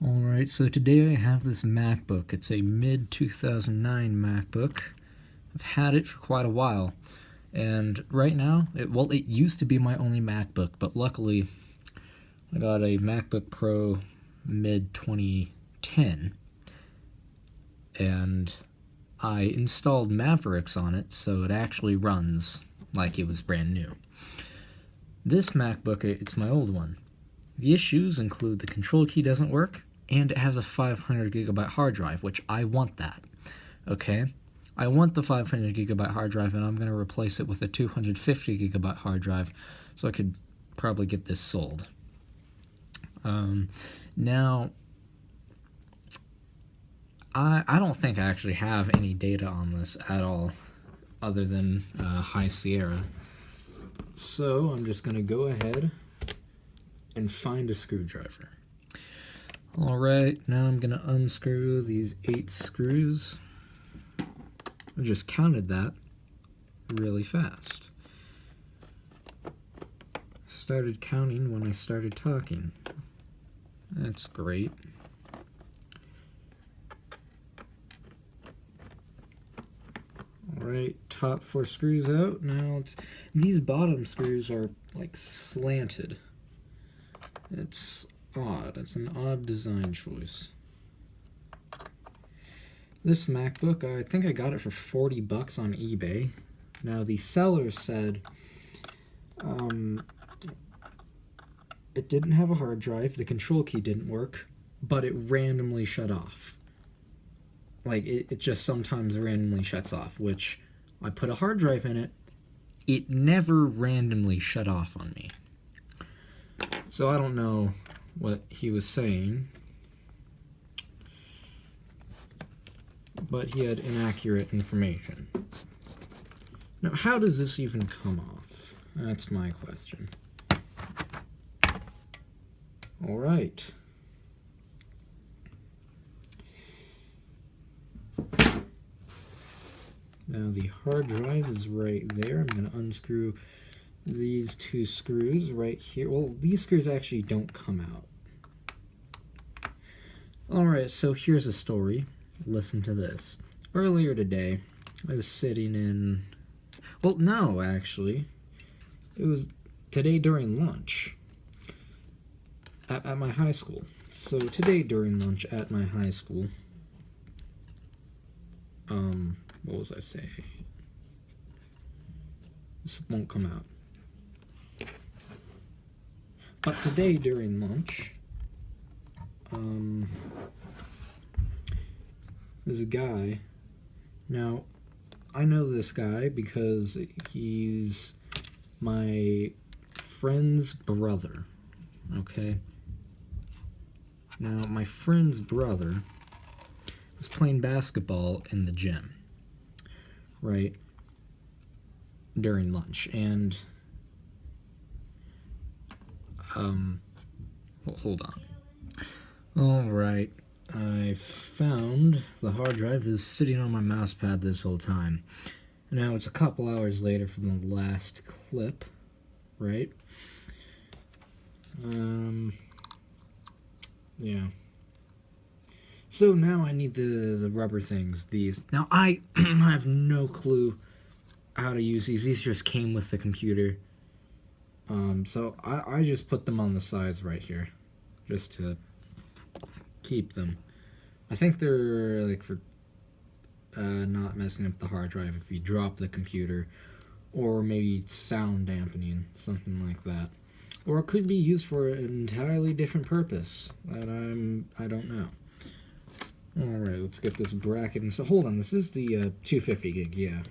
Alright, so today I have this MacBook. It's a mid-2009 MacBook. I've had it for quite a while. And right now, it used to be my only MacBook, but luckily I got a MacBook Pro mid-2010. And I installed Mavericks on it, so it actually runs like it was brand new. This MacBook, it's my old one. The issues include the control key doesn't work, and it has a 500 gigabyte hard drive, which I want that, okay? I want the 500 gigabyte hard drive, and I'm going to replace it with a 250 gigabyte hard drive, so I could probably get this sold. Now, I don't think I actually have any data on this at all, other than High Sierra. So I'm just going to go ahead and find a screwdriver. Alright, now I'm going to unscrew these 8 screws. I just counted that really fast. Started counting when I started talking. That's great. Alright, top 4 screws out. Now, these bottom screws are like slanted. It's odd. It's an odd design choice. This MacBook, I think I got it for 40 bucks on eBay. Now, the seller said it didn't have a hard drive, the control key didn't work, but it randomly shut off. Like, it just sometimes randomly shuts off, which I put a hard drive in it. It never randomly shut off on me. So I don't know what he was saying, but he had inaccurate information. Now, how does this even come off? That's my question. All right. Now the hard drive is right there. I'm going to unscrew these 2 screws right here. Well, these screws actually don't come out. Alright, so here's a story. Listen to this. Earlier today, I was sitting in... Well, no, actually. It was today during lunch at my high school. So today during lunch at my high school, what was I saying? This won't come out. But today during lunch, there's a guy. Now, I know this guy because he's my friend's brother, okay? Now, my friend's brother was playing basketball in the gym, right, during lunch, and hold on. Alright, I found the hard drive is sitting on my mouse pad this whole time. Now it's a couple hours later from the last clip, right? Yeah. So now I need the rubber things, these. Now I have no clue how to use these. These just came with the computer. So I just put them on the sides right here, just to keep them. I think they're like for not messing up the hard drive if you drop the computer, or maybe sound dampening, something like that. Or it could be used for an entirely different purpose that I don't know. Alright, let's get this bracket. And so hold on, this is the 250 gig, yeah.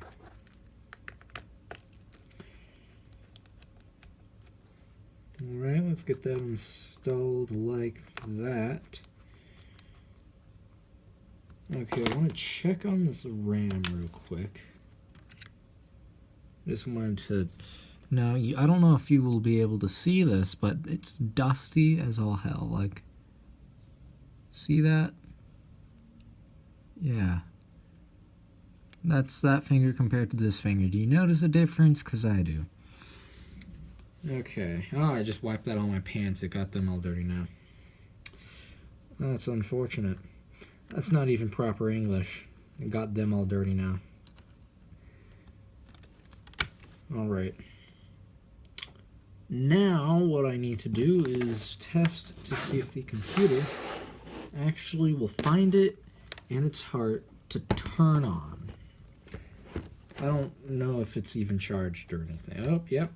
Alright, let's get that installed like that. Okay, I want to check on this RAM real quick. Just wanted to... Now, I don't know if you will be able to see this, but it's dusty as all hell. Like, see that? Yeah. That's that finger compared to this finger. Do you notice a difference? Because I do. Okay. Oh, I just wiped that on my pants. It got them all dirty now. That's unfortunate. That's not even proper English. I got them all dirty now. Alright. Now, what I need to do is test to see if the computer actually will find it in its heart to turn on. I don't know if it's even charged or anything. Oh, yep.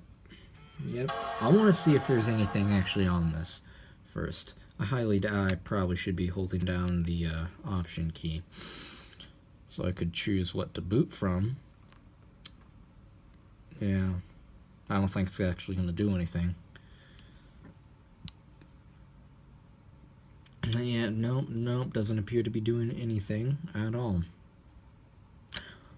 Yep. I want to see if there's anything actually on this first. I probably should be holding down the option key so I could choose what to boot from. Yeah, I don't think it's actually going to do anything. Yeah, nope, doesn't appear to be doing anything at all.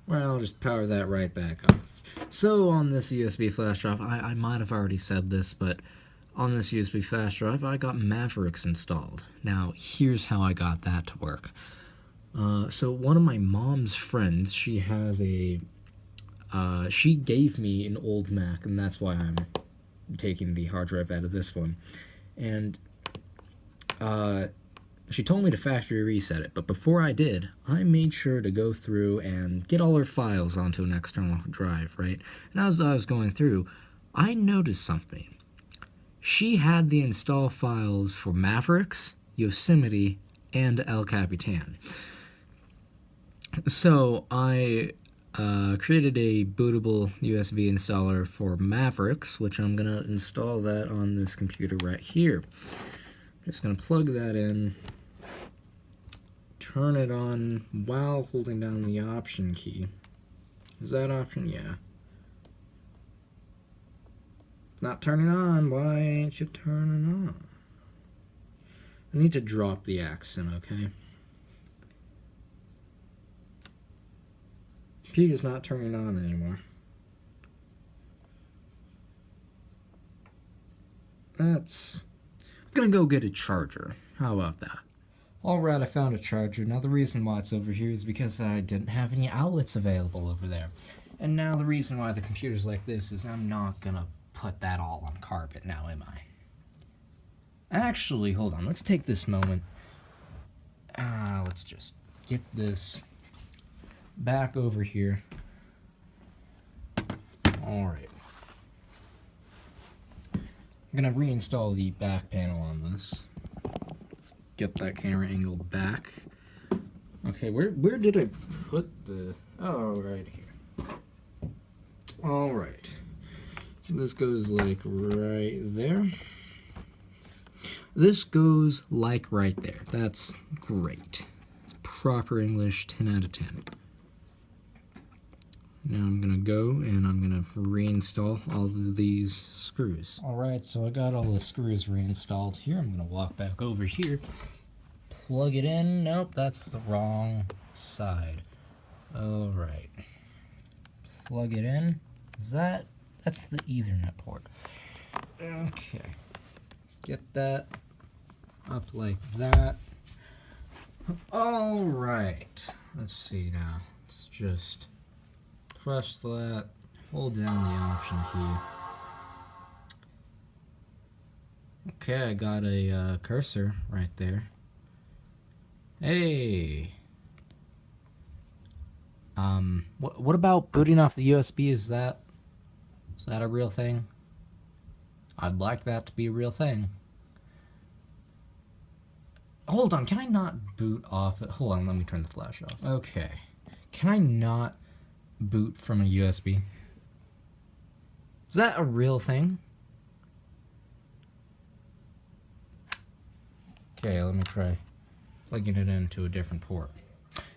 Well, I'll just power that right back off. So on this USB flash drive, I might have already said this, but on this USB flash drive, I got Mavericks installed. Now, here's how I got that to work. So one of my mom's friends, she has a... she gave me an old Mac, and that's why I'm taking the hard drive out of this one. And she told me to factory reset it, but before I did, I made sure to go through and get all her files onto an external drive, right? And as I was going through, I noticed something. She had the install files for Mavericks, Yosemite, and El Capitan. So I created a bootable USB installer for Mavericks, which I'm going to install that on this computer right here. Just going to plug that in, turn it on while holding down the option key. Is that option? Yeah. Not turning on. Why ain't you turning on? I need to drop the accent, okay? Computer's not turning on anymore. I'm gonna go get a charger. How about that? Alright, I found a charger. Now the reason why it's over here is because I didn't have any outlets available over there. And now the reason why the computer's like this is I'm not gonna put that all on carpet now, am I? Actually, hold on. Let's take this moment. Let's just get this back over here. Alright. I'm gonna reinstall the back panel on this. Let's get that camera angle back. Okay, where did I put the... Oh, right here. Alright. So this goes like right there. This goes like right there. That's great. It's proper English, 10 out of 10. Now I'm going to go and I'm going to reinstall all of these screws. Alright, so I got all the screws reinstalled here. I'm going to walk back over here, plug it in. Nope, that's the wrong side. Alright. Plug it in. That's the Ethernet port. Okay. Get that up like that. Alright. Let's see now. Let's just press that, hold down the option key. Okay, I got a cursor right there. Hey! What about booting off the USB? Is that a real thing? I'd like that to be a real thing. Hold on, can I not boot off it? Hold on, let me turn the flash off. Okay. Can I not boot from a USB? Is that a real thing? Okay, let me try plugging it into a different port.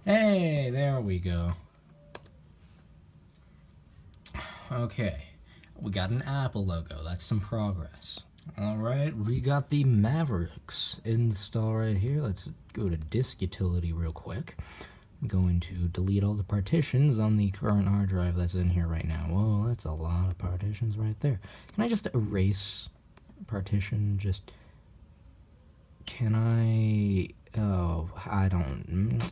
Hey, there we go. Okay, we got an Apple logo. That's some progress. Alright, we got the Mavericks install right here. Let's go to disk utility real quick. I'm going to delete all the partitions on the current hard drive that's in here right now. Whoa, that's a lot of partitions right there. Can I just erase partition? Can I... Oh, I don't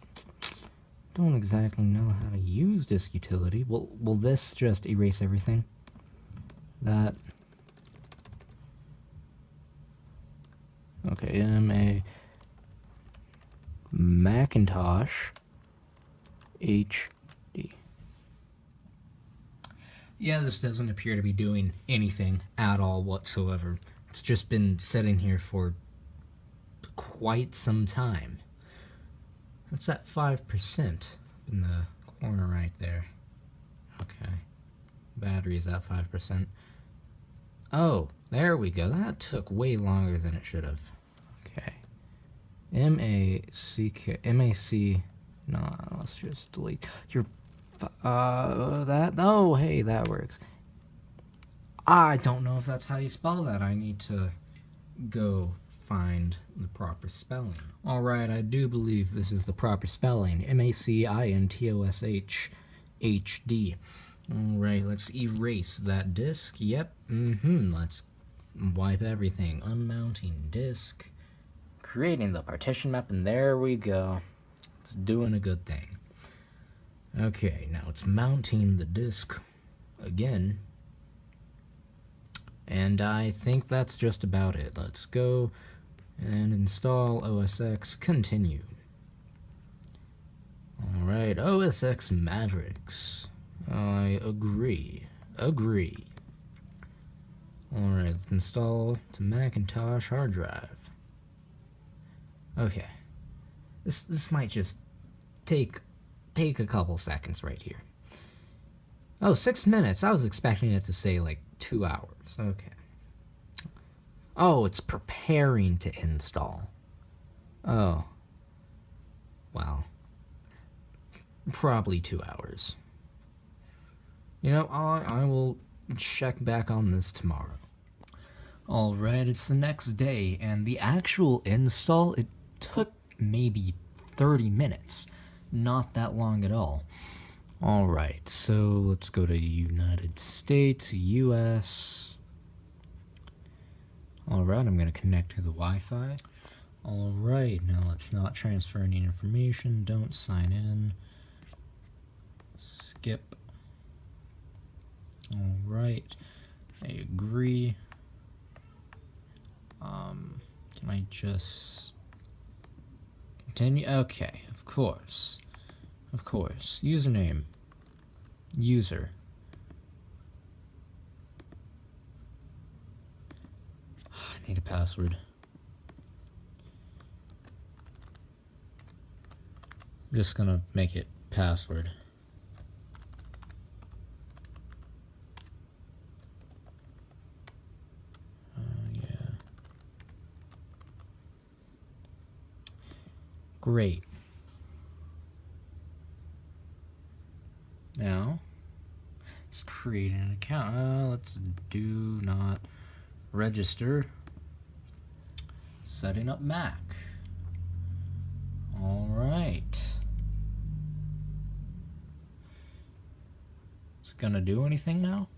exactly know how to use disk utility. Will this just erase everything? That... Okay, Macintosh HD. Yeah, this doesn't appear to be doing anything at all whatsoever. It's just been sitting here for quite some time. What's that 5% in the corner right there? Okay. Battery's at 5%. Oh, there we go. That took way longer than it should have. Okay. MAC. No, let's just delete your. Oh, hey, that works. I don't know if that's how you spell that. I need to go find the proper spelling. Alright, I do believe this is the proper spelling. MACINTOSH HD. Alright, let's erase that disk. Yep, let's wipe everything. Unmounting disk. Creating the partition map, and there we go. It's doing a good thing. Okay, now it's mounting the disk again. And I think that's just about it. Let's go and install OS X. Continue. Alright, OS X Mavericks. I agree. Alright, let's install to Macintosh hard drive. Okay. This might just take a couple seconds right here. Oh, 6 minutes. I was expecting it to say like 2 hours. Okay. Oh, it's preparing to install. Oh. Wow. Probably 2 hours. You know, I will check back on this tomorrow. Alright, it's the next day, and the actual install, it took maybe 30 minutes. Not that long at all. Alright, so let's go to United States, US. Alright, I'm going to connect to the Wi-Fi. Alright, now let's not transfer any information. Don't sign in. Skip. Alright, I agree. Can I just continue? Okay, of course. Of course. Username. User. I need a password. I'm just gonna make it password. Yeah. Great. Now, let's create an account. Let's do not register. Setting up Mac. Alright. Is it gonna do anything now?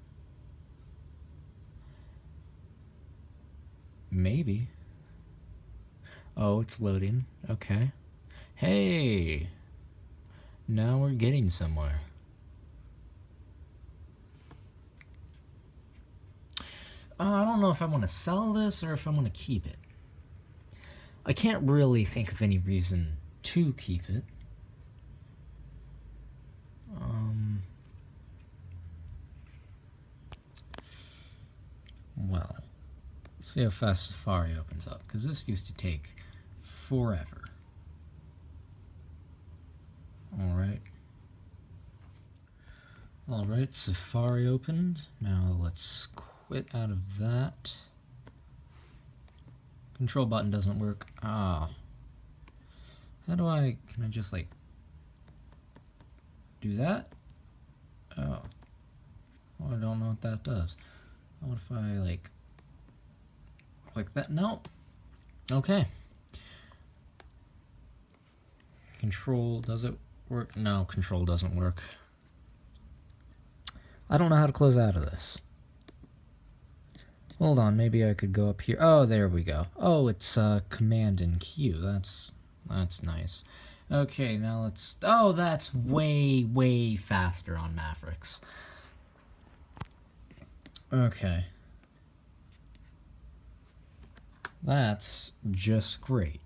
Maybe. Oh, it's loading. Okay. Hey! Now we're getting somewhere. I don't know if I want to sell this or if I want to keep it. I can't really think of any reason to keep it. Well, see how fast Safari opens up, because this used to take forever. Alright, Safari opened. Now let's quit out of that. Control button doesn't work. How do can I just like do that? Oh, I don't know what that does. What if I like click that? No. Okay. Control, does it work? No, control doesn't work. I don't know how to close out of this. Hold on, maybe I could go up here. Oh, there we go. Oh, it's Command and Q. That's nice. Okay, now let's... Oh, that's way faster on Mavericks. Okay. That's just great.